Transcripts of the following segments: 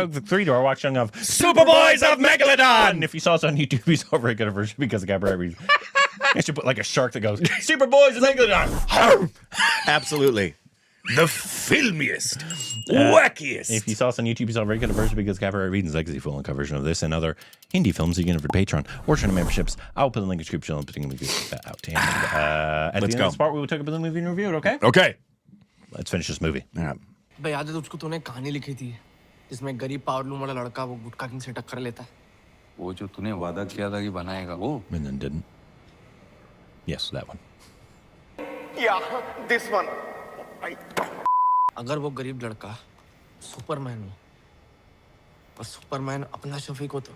out the 3-door watching of Superboys of Megalodon. And if you saw us on YouTube, we saw a very good version because of Gabrielle Reed. I should put like a shark that goes, Superboys of Megalodon. Absolutely. The filmiest, wackiest. If you saw us on YouTube, you saw a very good version because Gabrielle Reed's Legacy full coverage of this and other Hindi films you can get for Patreon or channel memberships. I'll put the link in the description and putting the out. And at the end of this part, we will talk about the movie and review it, okay? Okay. Let's finish this movie. All right. भाई याद है तुझको तूने कहानी लिखी थी जिसमें गरीब पावरलूम वाला लड़का वो गुटखा किंग से टक्कर लेता है वो जो तूने वादा किया था कि बनाएगा वो And then didn't. Yes, that one. Yeah, this one. अगर वो गरीब लड़का सुपरमैन हो और सुपरमैन अपना शफीक हो तो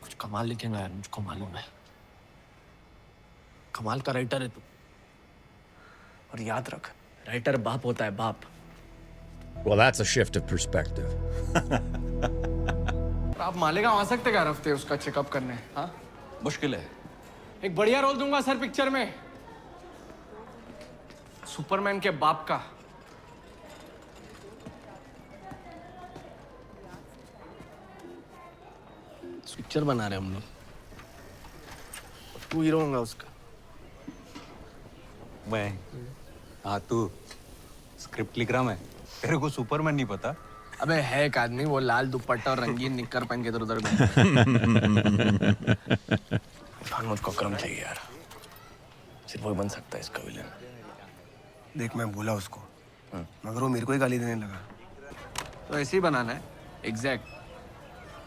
कुछ कमाल लिखेगा यार मुझको मालूम है कमाल का राइटर है तू और याद रख राइटर बाप होता है बाप Well, that's a shift of perspective. आप मालेगांव आ सकते क्या हफ्ते उसका चेकअप करने हाँ मुश्किल है एक बढ़िया रोल दूंगा सर पिक्चर में सुपरमैन के बाप का पिक्चर बना रहे हम लोग तू हीरो होगा उसका मैं हाँ तू स्क्रिप्ट लिख रहा मैं तेरे को सुपरमैन नहीं पता अबे है एक आदमी वो लाल दुपट्टा और रंगीन निक्कर पहन के इधर-उधर मुझको क्रम चाहिए यार सिर्फ वही बन सकता है इसका विलेन देख मैं बोला उसको मगर वो मेरे को ही गाली देने लगा तो ऐसे ही बनाना है एग्जैक्ट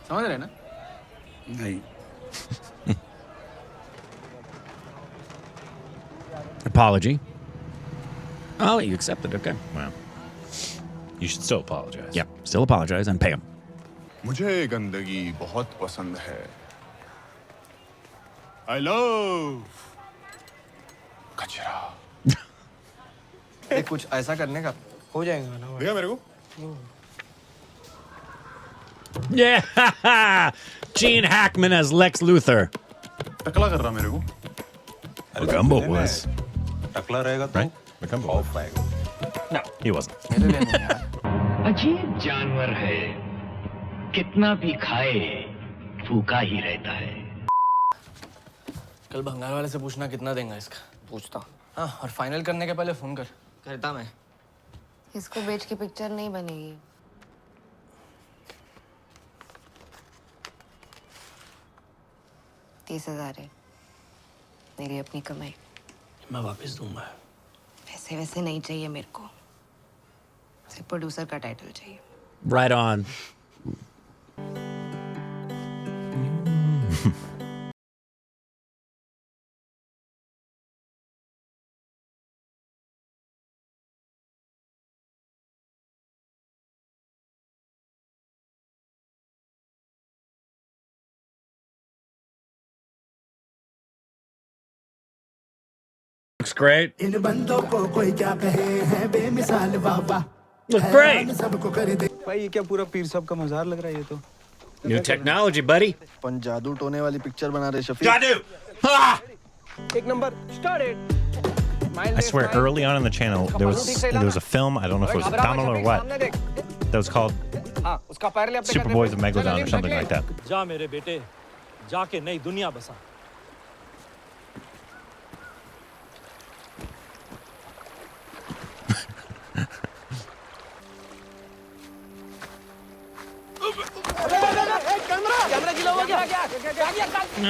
समझ रहे ना नहीं Apology. Oh, you accepted. Okay. Wow. You should still apologize. Yep. Still apologize and pay him. मुझे गंदगी बहुत पसंद है I love कचरा कुछ ऐसा करने का हो जाएगा ना देखा मेरे को Yeah. Gene Hackman as Lex Luthor. टकला कर रहा मेरे को Gumbo was. टकला रहेगा तो Right? Gumbo ऑफ आएगा No, he wasn't. अजीब जानवर है कितना भी खाए भूखा ही रहता है कल भंगार वाले से पूछना कितना देगा इसका पूछता हाँ और फाइनल करने के पहले फोन करता मैं इसको बेच के पिक्चर नहीं बनेगी 30,000 है मेरी अपनी कमाई मैं वापस दूंगा पैसे वैसे नहीं चाहिए मेरे को सिर्फ प्रोड्यूसर का टाइटल चाहिए Right on. Looks great. Looks great. भाई ये क्या पूरा पीर साहब का मजार लग रहा है ये तो New technology, buddy. अपन जादू टोने वाली पिक्चर बना रहे शफीक Jadu. Ah! एक number started I swear, early on in the channel, there was a film, I don't know if it was a Donald or what, that was called Superboys of Megalodon or something like that. जा मेरे बेटे जाके नई दुनिया बसा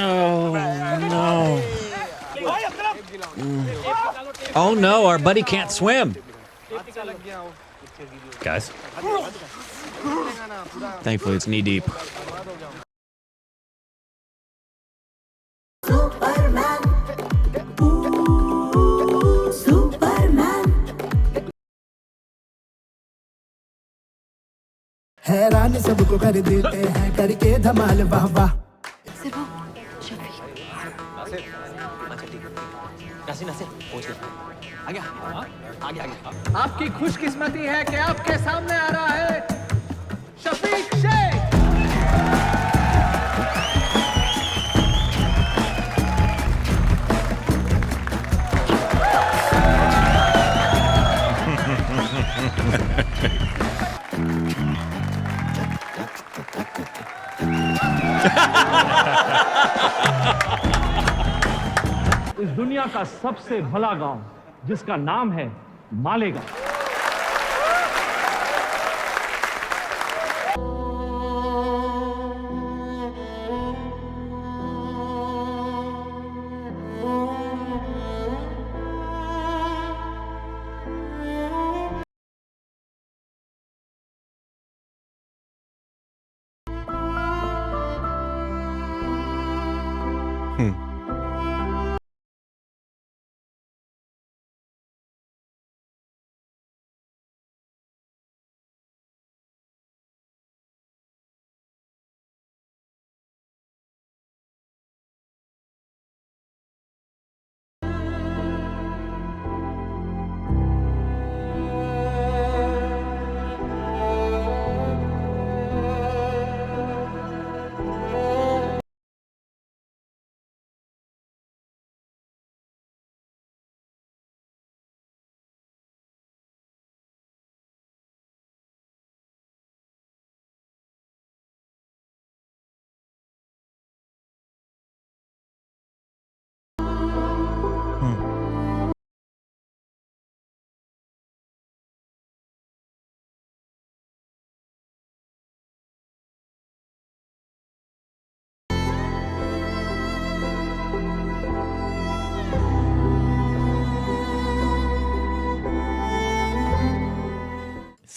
Oh no. Oh no, our buddy can't swim. Guys, Thankfully it's knee deep. हैरान सबको कर देते हैं करके धमाल वाह वाह आपकी खुशकिस्मती है कि आपके सामने आ रहा है शफीक शेख इस दुनिया का सबसे भला गांव जिसका नाम है Malegaon.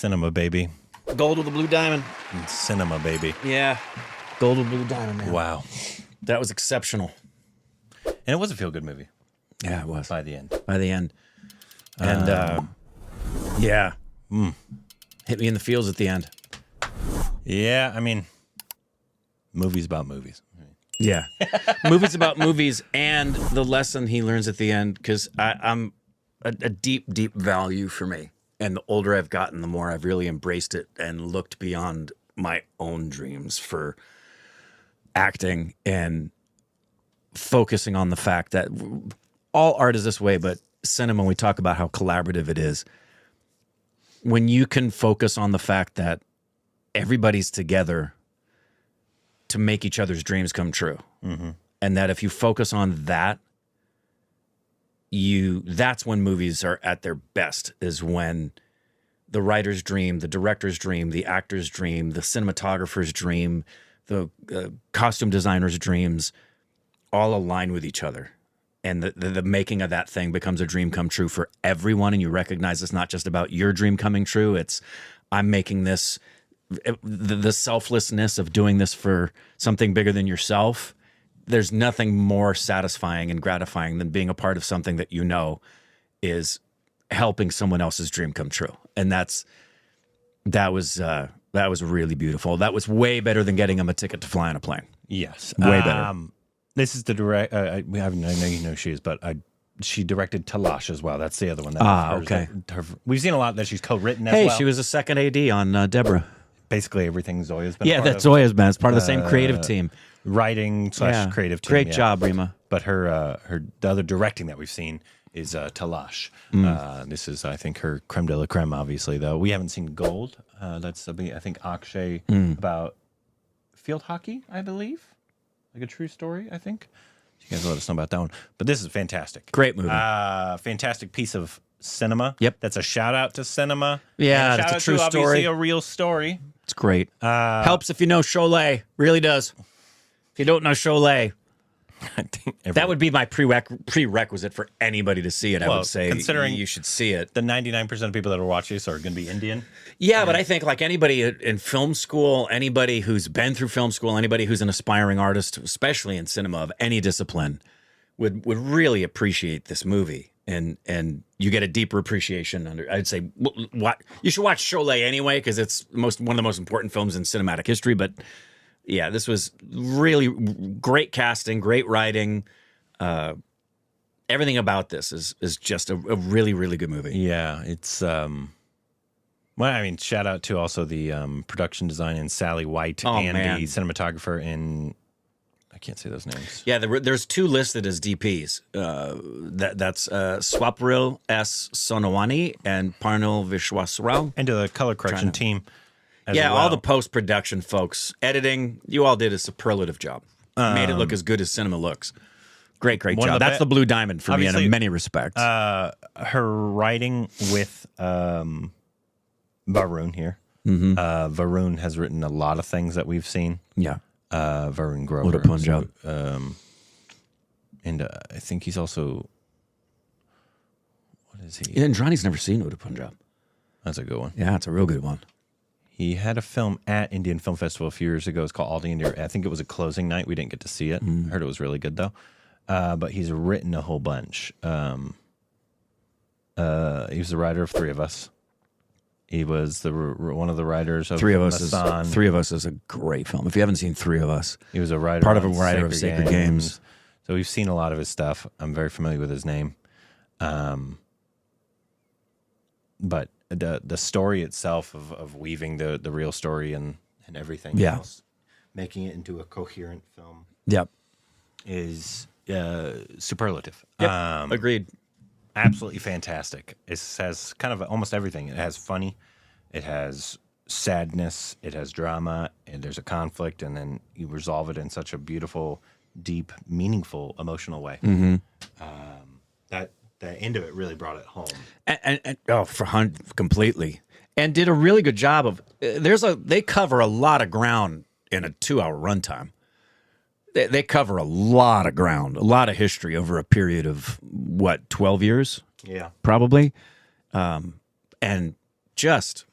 Cinema, baby. Gold with a blue diamond. Cinema, baby. Yeah. Gold with a blue diamond, man. Wow. That was exceptional. And it was a feel-good movie. Yeah, it was. By the end. By the end. And, yeah. Hit me in the feels at the end. Yeah, I mean, movies about movies. Yeah. Movies about movies and the lesson he learns at the end, because I'm a deep, deep value for me. And the older I've gotten, the more I've really embraced it and looked beyond my own dreams for acting and focusing on the fact that all art is this way, but cinema, we talk about how collaborative it is. When you can focus on the fact that everybody's together to make each other's dreams come true. And that if you focus on that, that's when movies are at their best, is when the writer's dream, the director's dream, the actor's dream, the cinematographer's dream, the costume designer's dreams all align with each other. And the making of that thing becomes a dream come true for everyone. And you recognize it's not just about your dream coming true. It's, I'm making this, the selflessness of doing this for something bigger than yourself. There's nothing more satisfying and gratifying than being a part of something that you know is helping someone else's dream come true. And that was really beautiful. That was way better than getting him a ticket to fly on a plane. Yes. Way better. This is the direct, I know you know she is, but she directed Talash as well. That's the other one. That okay. We've seen a lot that she's co-written as well. Hey, she was a second AD on Deborah. Basically everything Zoya's been that's Zoya's been. It's part of the same creative team. Writing / creative team. Great job, Reema. But the other directing that we've seen is Talash. This is, I think, her creme de la creme, obviously, though. We haven't seen Gold. That's, I think, Akshay about field hockey, I believe. Like a true story, I think. You guys let us know about that one. But this is fantastic. Great movie. Fantastic piece of cinema. Yep. That's a shout out to cinema. Yeah, that's a true story. Obviously a real story. It's great. Helps if you know Cholet. Really does. If you don't know Cholet, I think that would be my prerequisite for anybody to see it. I would say, considering you should see it. The 99% of people that will watch this are going to be Indian. Yeah, but I think like anybody in film school, anybody who's been through film school, anybody who's an aspiring artist, especially in cinema of any discipline, would really appreciate this movie. And you get a deeper appreciation under. I'd say you should watch Cholet anyway, because it's one of the most important films in cinematic history. But yeah, this was really great casting, great writing. Everything about this is just a really, really good movie. Yeah, it's well, I mean, shout out to also the production design and Sally White the cinematographer in I can't say those names. Yeah, there's 2 listed as DPs. That's Swapril S. Sonawani and Parnil Vishwasrao. And to the color correction team. All the post-production folks. Editing, you all did a superlative job. Made it look as good as cinema looks. Great job. That's the blue diamond for me in many respects. Her writing with Varun here. Varun has written a lot of things that we've seen. Yeah. Varun Grover. What a Punjab. And I think he's also... What is he? Yeah, and Johnny's never seen Uda Punjab. That's a good one. Yeah, it's a real good one. He had a film at Indian Film Festival a few years ago. It's called All the India. I think it was a closing night. We didn't get to see it. I heard it was really good, though. But he's written a whole bunch. He was the writer of Three of Us. He was one of the writers of Three of Us is a great film. If you haven't seen Three of Us, he was a writer. Part of a writer of Sacred Games. So we've seen a lot of his stuff. I'm very familiar with his name. But the story itself of weaving the real story and everything else, making it into a coherent film. Yep. Is superlative. Yep. Agreed. Absolutely fantastic. It has kind of almost everything. It has funny, it has sadness, it has drama, and there's a conflict, and then you resolve it in such a beautiful, deep, meaningful, emotional way. That the end of it really brought it home. Completely, and did a really good job of. They cover a lot of ground in a 2-hour runtime. They cover a lot of ground, a lot of history over a period of, 12 years? Yeah. Probably. And just,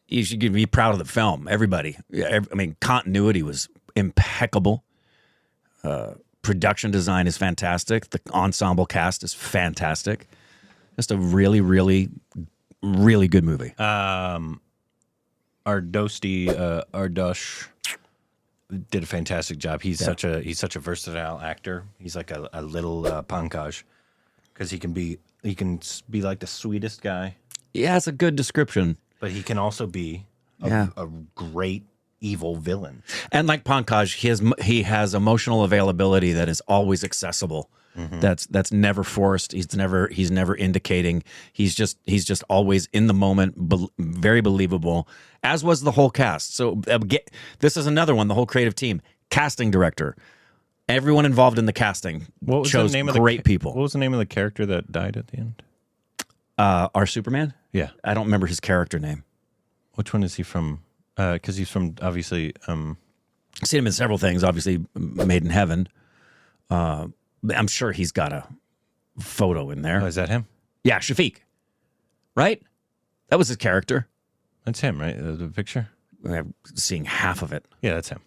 you should be proud of the film, everybody. I mean, continuity was impeccable. Production design is fantastic. The ensemble cast is fantastic. Just a really, really, really good movie. Ardosh did a fantastic job. He's such a versatile actor. He's like a little Pankaj, because he can be like the sweetest guy. Yeah, it's a good description. But he can also be a great evil villain. And like Pankaj, he has emotional availability that is always accessible. That's never forced. He's never indicating. He's just always in the moment, very believable, as was the whole cast. So this is another one, the whole creative team, casting director, everyone involved in the casting chose great people. What was the name of the character that died at the end? Our Superman? Yeah. I don't remember his character name. Which one is he from? Because he's from, obviously... I've seen him in several things, obviously Made in Heaven. I'm sure he's got a photo in there. Oh, is that him? Yeah, Shafiq. Right? That was his character. That's him, right? The picture? I'm seeing half of it. Yeah, that's him.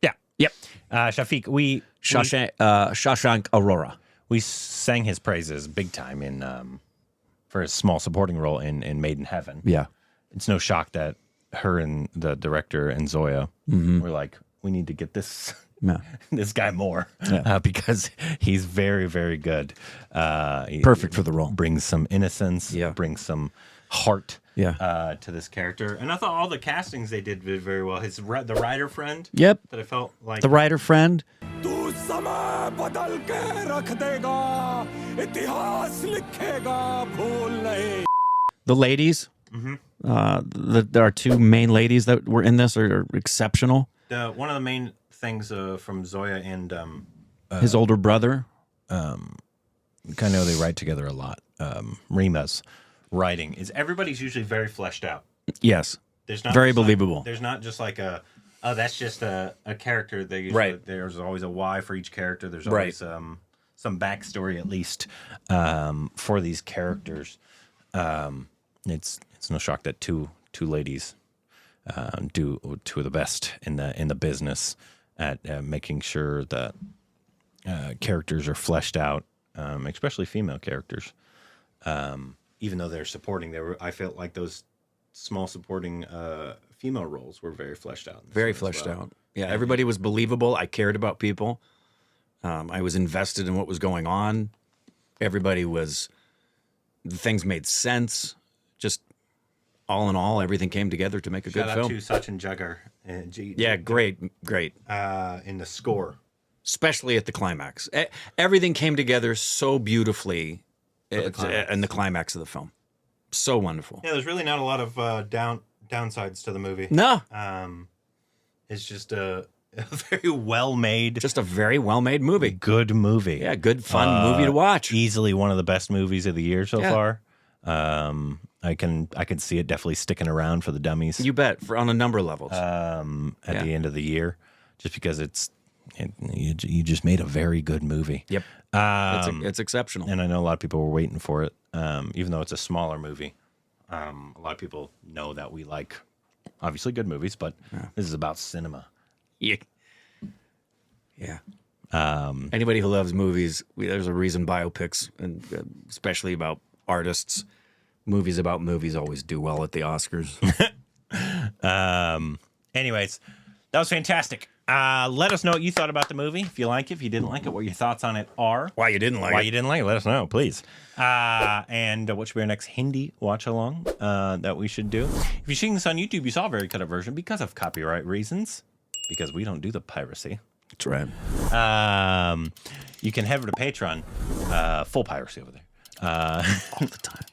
Yeah. Yep. Shafiq, Shashank Aurora. We sang his praises big time for his small supporting role in Made in Heaven. Yeah. It's no shock that her and the director and Zoya were like, we need to get this... Yeah. This guy more because he's very, very good. Perfect for the role. Brings some innocence. Yeah. Brings some heart. Yeah. To this character, and I thought all the castings they did very well. The writer friend. Yep. That I felt like the writer friend. The ladies. There are 2 main ladies that were in this are exceptional. One of the main things from Zoya and his older brother. I know they write together a lot. Reema's writing is everybody's usually very fleshed out. Yes, there's not very believable. There's not just like that's just a character. They usually, there's always a why for each character. There's always some backstory at least for these characters. It's no shock that two ladies do 2 of the best in the business at making sure that characters are fleshed out, especially female characters. Even though they're supporting, I felt like those small supporting female roles were very fleshed out. Very fleshed out. Yeah, everybody was believable. I cared about people. I was invested in what was going on. Things made sense. Just all in all, everything came together to make a good Shout out film. to Sachin Jagger. Yeah, great. In the score. Especially at the climax. Everything came together so beautifully in the climax of the film. So wonderful. Yeah, there's really not a lot of downsides to the movie. No. It's just a very well-made... Just a very well-made movie. Good movie. Yeah, good, fun movie to watch. Easily one of the best movies of the year so far. I can see it definitely sticking around for the dummies. You bet, on a number of levels. At the end of the year, just because you just made a very good movie. Yep, it's exceptional. And I know a lot of people were waiting for it, even though it's a smaller movie. A lot of people know that we like, obviously, good movies, but this is about cinema. Yeah. Anybody who loves movies, there's a reason biopics, and especially about artists, movies about movies always do well at the Oscars. Anyways, that was fantastic. Let us know what you thought about the movie. If you like it, if you didn't like it, what your thoughts on it are. Why you didn't like it, let us know, please. And what should be our next Hindi watch along that we should do? If you're seeing this on YouTube, you saw a very cut up version because of copyright reasons, because we don't do the piracy. That's right. You can head over to Patreon. Full piracy over there. All the time.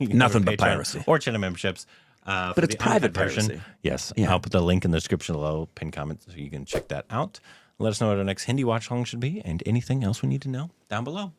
Nothing but Patreon piracy. Or channel memberships. But it's private version. Yes. Yeah. I'll put the link in the description below, pinned comment, so you can check that out. Let us know what our next Hindi watch along should be and anything else we need to know down below.